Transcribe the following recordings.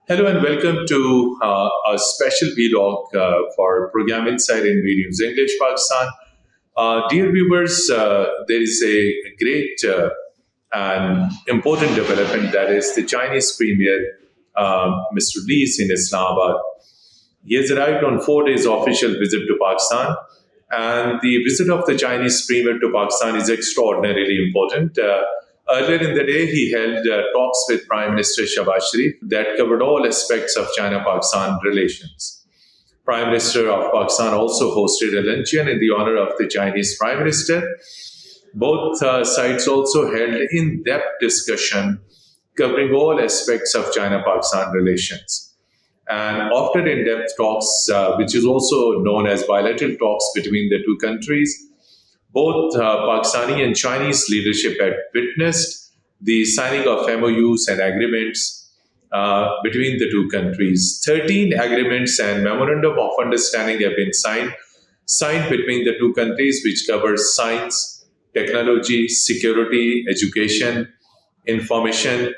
Hello and welcome to a special vlog for Program Insight in Videos English Pakistan. Dear viewers, there is a great and important development that is the Chinese Premier, Mr. Lee, in Islamabad. He has arrived on 4 days official visit to Pakistan, and the visit of the Chinese Premier to Pakistan is extraordinarily important. Earlier in the day, he held talks with Prime Minister Shahbaz Sharif that covered all aspects of China-Pakistan relations. Prime Minister of Pakistan also hosted a luncheon in the honor of the Chinese Prime Minister. Both sides also held in-depth discussion covering all aspects of China-Pakistan relations. And after in-depth talks, which is also known as bilateral talks between the two countries, both Pakistani and Chinese leadership had witnessed the signing of MOUs and agreements between the two countries. 13 agreements and Memorandum of Understanding have been signed between the two countries, which covers science, technology, security, education, information,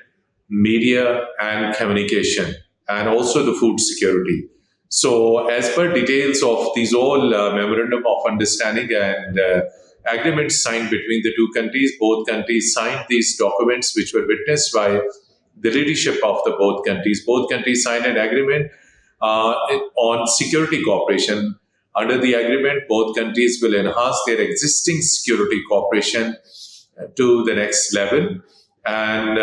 media, and communication, and also the food security. So, as per details of these all Memorandum of Understanding and agreements signed between the two countries, both countries signed these documents, which were witnessed by the leadership of the both countries. Both countries signed an agreement on security cooperation. Under the agreement, both countries will enhance their existing security cooperation to the next level. And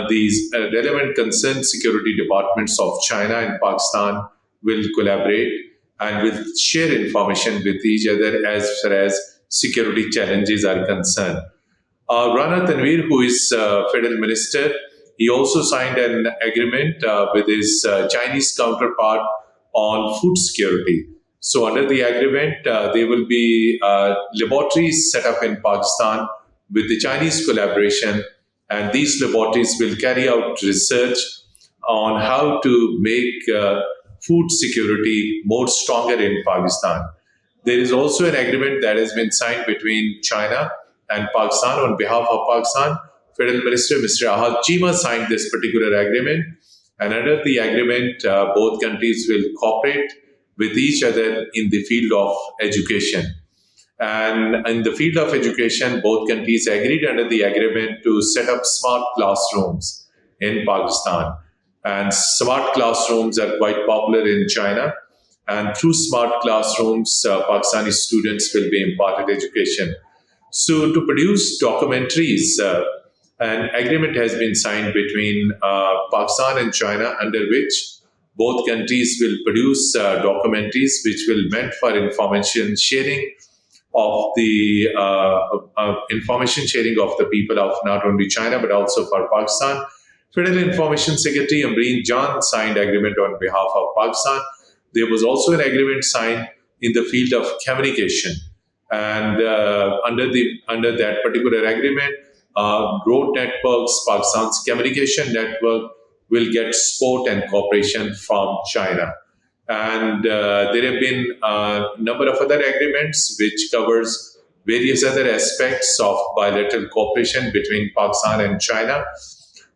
these relevant concerned security departments of China and Pakistan will collaborate and will share information with each other as far as security challenges are concerned. Rana Tanvir, who is Federal Minister, he also signed an agreement with his Chinese counterpart on food security. So under the agreement, there will be laboratories set up in Pakistan with the Chinese collaboration, and these laboratories will carry out research on how to make food security more stronger in Pakistan. There is also an agreement that has been signed between China and Pakistan on behalf of Pakistan. Federal Minister Mr. Ahad Cheema signed this particular agreement, and under the agreement, both countries will cooperate with each other in the field of education. And in the field of education, both countries agreed under the agreement to set up smart classrooms in Pakistan. And smart classrooms are quite popular in China. And through smart classrooms, Pakistani students will be imparted education. So to produce documentaries, an agreement has been signed between Pakistan and China, under which both countries will produce documentaries which will meant for information sharing of the people of not only China but also for Pakistan. Federal Information Secretary Amreen Jan signed agreement on behalf of Pakistan. There was also an agreement signed in the field of communication, and under that particular agreement, road networks, Pakistan's communication network will get support and cooperation from China. And there have been a number of other agreements which covers various other aspects of bilateral cooperation between Pakistan and China.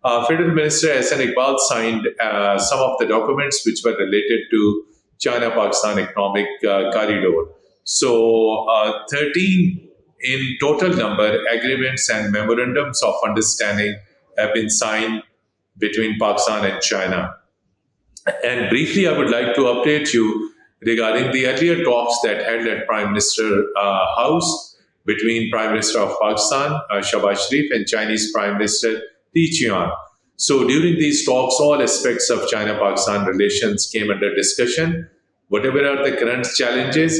Federal Minister Ahsan Iqbal signed some of the documents which were related to China-Pakistan economic corridor. So 13 in total number agreements and memorandums of understanding have been signed between Pakistan and China. And briefly, I would like to update you regarding the earlier talks that held at Prime Minister House between Prime Minister of Pakistan, Shahbaz Sharif, and Chinese Prime Minister Li Qiang. So during these talks, all aspects of China-Pakistan relations came under discussion. Whatever are the current challenges,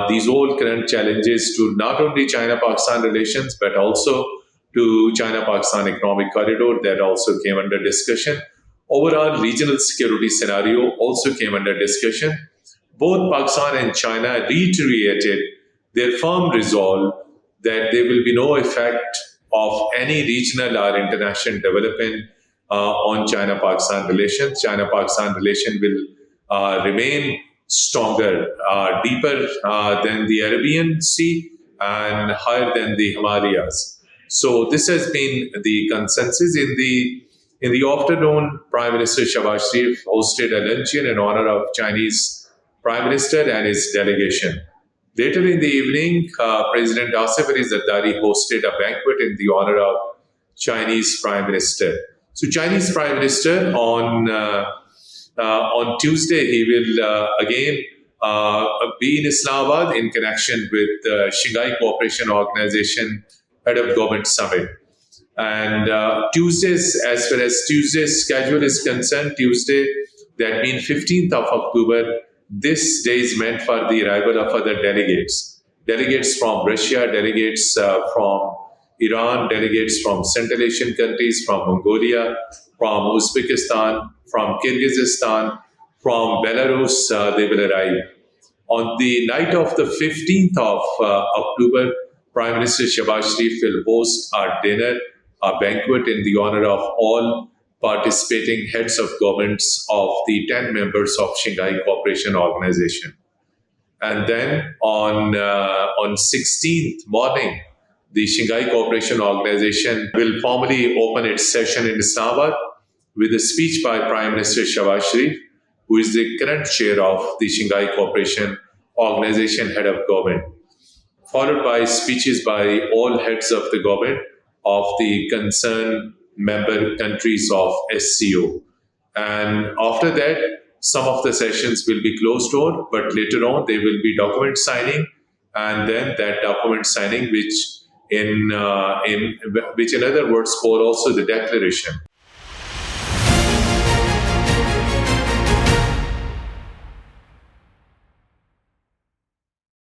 these all current challenges to not only China-Pakistan relations, but also to China-Pakistan economic corridor, that also came under discussion. Overall regional security scenario also came under discussion. Both Pakistan and China reiterated their firm resolve that there will be no effect of any regional or international development on China-Pakistan relations. China-Pakistan relation will remain stronger, deeper than the Arabian Sea and higher than the Himalayas. So this has been the consensus in In the afternoon, Prime Minister Shehbaz Sharif hosted a luncheon in honor of Chinese Prime Minister and his delegation. Later in the evening, President Asif Ali Zardari hosted a banquet in the honor of Chinese Prime Minister. So, Chinese Prime Minister on Tuesday, he will again be in Islamabad in connection with the Shanghai Cooperation Organization Head of Government Summit. And Tuesdays, as far as Tuesday's schedule is concerned, Tuesday, that means 15th of October, this day is meant for the arrival of other delegates. Delegates from Russia, delegates from Iran, delegates from Central Asian countries, from Mongolia, from Uzbekistan, from Kyrgyzstan, from Belarus, they will arrive. On the night of the 15th of October, Prime Minister Shehbaz Sharif will host a dinner, a banquet in the honor of all participating heads of governments of the 10 members of Shanghai Cooperation Organization. And then on 16th morning, the Shanghai Cooperation Organization will formally open its session in Islamabad with a speech by Prime Minister Shehbaz Sharif, who is the current chair of the Shanghai Cooperation Organization Head of Government, followed by speeches by all heads of the government of the concerned member countries of SCO. And after that, some of the sessions will be closed door, but later on there will be document signing, and then that document signing, which in other words called also the declaration.